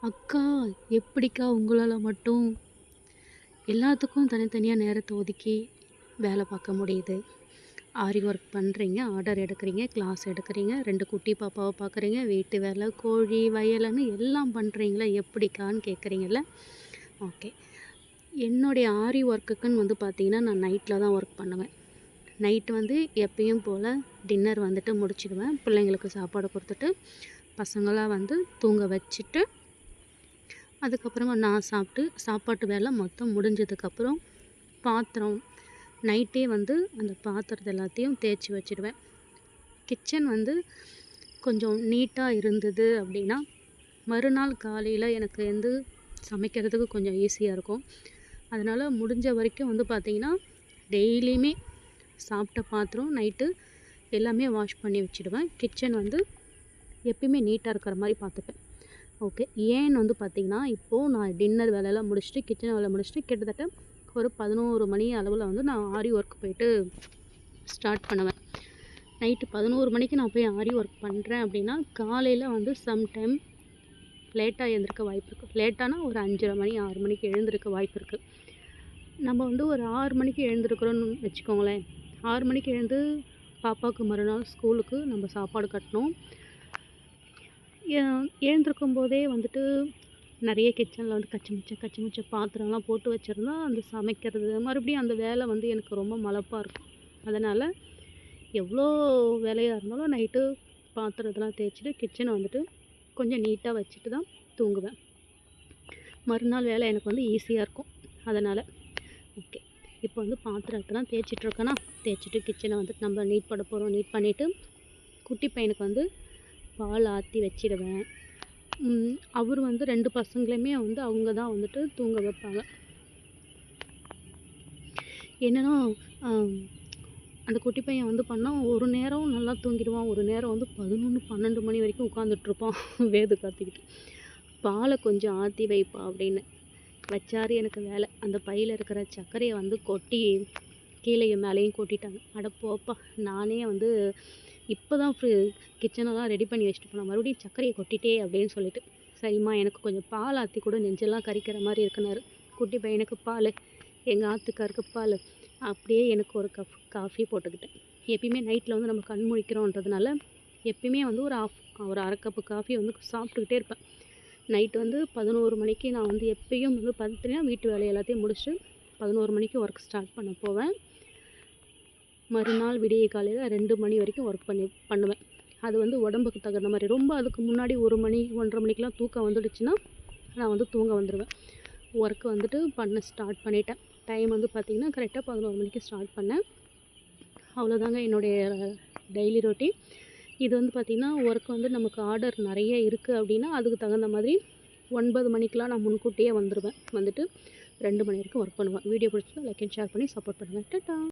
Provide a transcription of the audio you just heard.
அக்கா, எப்படிக்கா உங்களால மட்டும் எல்லாத்துக்கும் தனித்தனியா நேரத்த ஒதுக்கி வேலை பார்க்க முடியுது? ஆரி ஒர்க் பண்ணுறீங்க, ஆர்டர் எடுக்கிறீங்க, கிளாஸ் எடுக்கிறீங்க, 2 குட்டி பாப்பாவ பார்க்குறீங்க, வீட்டு வேலை, கோழி, வயலுன்னு எல்லாம் பண்ணுறீங்களே எப்படிக்கான்னு கேட்குறீங்கல்ல? ஓகே. என்னுடைய ஆரி ஒர்க்குக்குன்னு வந்து பார்த்தீங்கன்னா, நான் நைட்டில தான் ஒர்க் பண்ணுவேன். நைட்டு வந்து எப்பயும் போல் டின்னர் வந்துட்டு முடிச்சிடுவேன். பிள்ளைங்களுக்கு சாப்பாடு குடுத்துட்டு, பசங்களாம் வந்து தூங்க வச்சுட்டு அதுக்கப்புறமா நான் சாப்பிட்டு, சாப்பாட்டு வேலை மொத்தம் முடிஞ்சதுக்கப்புறம், பாத்திரம் நைட்டே வந்து அந்த பாத்திரத்த எல்லாத்தையும் தேய்ச்சி வச்சுடுவேன். கிச்சன் வந்து கொஞ்சம் நீட்டா இருந்தது அப்படின்னா, மறுநாள் காலையில எனக்கு வந்து சமைக்கிறதுக்கு கொஞ்சம் ஈஸியா இருக்கும். அதனால் முடிஞ்ச வரைக்கும் வந்து பார்த்திங்கன்னா, டெய்லியுமே சாப்பிட்ட பாத்திரம் நைட்டு எல்லாமே வாஷ் பண்ணி வச்சுடுவேன். கிச்சன் வந்து எப்பயுமே நீட்டாக இருக்கிற மாதிரி பார்த்துப்பேன். ஓகே. ஏன்னு வந்து பார்த்தீங்கன்னா, இப்போது நான் டின்னர் வேலையெல்லாம் முடிச்சுட்டு, கிச்சன் வேலை முடிச்சுட்டு கிட்டத்தட்ட ஒரு 11 மணி அளவில் வந்து நான் ஆரி ஒர்க் போயிட்டு ஸ்டார்ட் பண்ணுவேன். நைட்டு 11 மணிக்கு நான் போய் ஆரி ஒர்க் பண்ணுறேன் அப்படின்னா, காலையில் வந்து சம்டைம் லேட்டாக எழுந்திருக்க வாய்ப்பு இருக்குது. லேட்டானா ஒரு 5:30 மணி, 6 மணிக்கு எழுந்திருக்க வாய்ப்பு இருக்குது. நம்ம வந்து ஒரு 6 மணிக்கு எழுந்திருக்கிறோன்னு வச்சுக்கோங்களேன். 6 மணிக்கு எழுந்து பாப்பாவுக்கு மறுநாள் ஸ்கூலுக்கு நம்ம சாப்பாடு கட்டணும். எழுந்திருக்கும் போதே வந்துட்டு நிறைய கிச்சனில் வந்து கச்சி மிச்ச பாத்திரம்லாம் போட்டு வச்சுருந்தா அந்த சமைக்கிறது மறுபடியும் அந்த வேலை வந்து எனக்கு ரொம்ப மலப்பாக இருக்கும். அதனால் எவ்வளோ வேலையாக இருந்தாலும் நைட்டு பாத்திரத்தெல்லாம் தேய்ச்சிட்டு கிச்சனை வந்துட்டு கொஞ்சம் நீட்டாக வச்சுட்டு தான் தூங்குவேன். மறுநாள் வேலை எனக்கு வந்து ஈஸியாக இருக்கும். அதனால் ஓகே. இப்போ வந்து பாத்திரத்தெல்லாம் தேய்ச்சிட்ருக்கேன்னா தேய்ச்சிட்டு கிச்சனை வந்துட்டு நம்ம நீட் பண்ண போகிறோம். நீட் பண்ணிவிட்டு குட்டி பையனுக்கு வந்து பால் ஆற்றி வச்சிடுவேன். அவர் வந்து 2 பசங்களையுமே வந்து அவங்க தான் வந்துட்டு தூங்க வைப்பாங்க. என்னன்னா, அந்த குட்டி பையன் வந்து பண்ணால் ஒரு நேரம் நல்லா தூங்கிடுவான். ஒரு நேரம் வந்து 11, 12 மணி வரைக்கும் உட்காந்துட்ருப்பான் வேது காத்துக்கிட்டு. பாலை கொஞ்சம் ஆற்றி வைப்பா அப்படின்னு. வச்சாரு எனக்கு வேலை. அந்த பையில் இருக்கிற சர்க்கரையை வந்து கொட்டி கீழேயும் மேலேயும் கொட்டிட்டாங்க. அட போப்பா! நானே வந்து இப்போ தான் கிச்சனெல்லாம் ரெடி பண்ணி வச்சுட்டு போனேன். மறுபடியும் சர்க்கரையை கொட்டிட்டே அப்படின்னு சொல்லிட்டு. சரிம்மா எனக்கு கொஞ்சம் பால் ஆற்றி கூட நெஞ்செல்லாம் கரிக்கிற மாதிரி இருக்குனாரு. குட்டி பையனுக்கு பால், எங்கள் ஆத்துக்காருக்கு பால். அப்படியே எனக்கு ஒரு கப் காஃபி போட்டுக்கிட்டேன். எப்பயுமே நைட்டில் வந்து நம்ம கண் முழிக்கிறோன்றதுனால எப்பயுமே வந்து ஒரு அரை கப்பு காஃபி வந்து சாப்பிட்டுக்கிட்டே இருப்பேன். நைட்டு வந்து 11 மணிக்கு நான் வந்து எப்பயும் வந்து பார்த்தீங்கன்னா வீட்டு வேலை எல்லாத்தையும் முடிச்சுட்டு 11 மணிக்கு ஒர்க் ஸ்டார்ட் பண்ண போவேன். மறுநாள் விடிய காலையில் 2 மணி வரைக்கும் ஒர்க் பண்ணுவேன். அது வந்து உடம்புக்கு தகுந்த மாதிரி. ரொம்ப அதுக்கு முன்னாடி 1 மணி 1:30 மணிக்கெலாம் தூக்கம் வந்துடுச்சுன்னா நான் வந்து தூங்க வந்துடுவேன். ஒர்க் வந்துட்டு பண்ண ஸ்டார்ட் பண்ணிட்டேன். டைம் வந்து பார்த்திங்கன்னா கரெக்டாக 11 மணிக்கு ஸ்டார்ட் பண்ணேன். அவ்வளோதாங்க என்னுடைய டெய்லி ரொட்டீன். இது வந்து பார்த்திங்கன்னா ஒர்க் வந்து நமக்கு ஆர்டர் நிறைய இருக்குது அப்படின்னா அதுக்கு தகுந்த மாதிரி 9 மணிக்கெலாம் நான் முன்கூட்டியே வந்துடுவேன். வந்துட்டு 2 மணி வரைக்கும் ஒர்க் பண்ணுவேன். வீடியோ பிடிச்சிருந்தா லைக் அண்ட் ஷேர் பண்ணி சப்போர்ட் பண்ணுங்கள். டாட்டா.